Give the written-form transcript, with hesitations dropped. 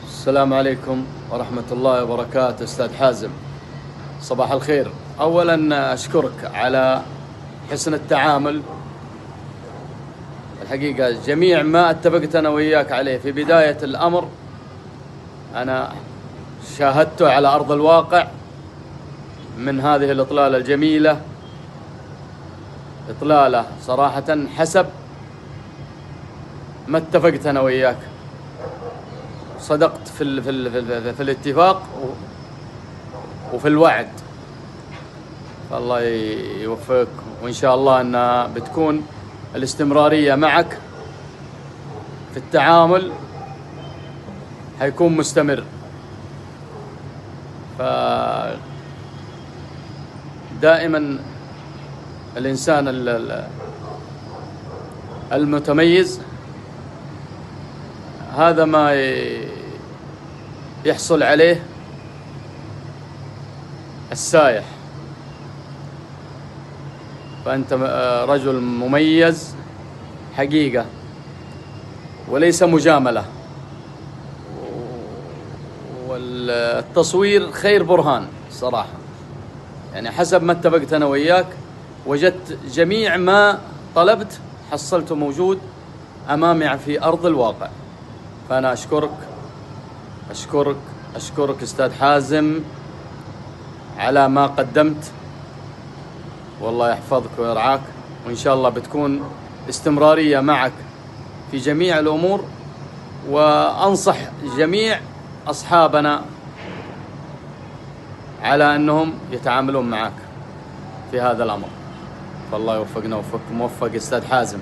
السلام عليكم ورحمة الله وبركاته. أستاذ حازم، صباح الخير. أولا أشكرك على حسن التعامل. الحقيقة جميع ما اتفقت أنا وياك عليه في بداية الأمر أنا شاهدته على أرض الواقع من هذه الإطلالة الجميلة. إطلالة صراحة حسب ما اتفقت أنا وياك، صدقت في الاتفاق وفي الوعد. فالله يوفقك، وإن شاء الله أن بتكون الاستمرارية معك في التعامل حيكون مستمر. فدائما الإنسان المتميز هذا ما يحصل عليه السايح. فأنت رجل مميز حقيقة وليس مجاملة، والتصوير خير برهان صراحة. يعني حسب ما اتفقت أنا وياك وجدت جميع ما طلبت حصلته موجود أمامي في أرض الواقع. فأنا أشكرك أستاذ حازم على ما قدمت، والله يحفظك ويرعاك، وإن شاء الله بتكون استمرارية معك في جميع الأمور. وأنصح جميع أصحابنا على أنهم يتعاملون معك في هذا الأمر. فالله يوفقنا ويوفقك. موفق أستاذ حازم.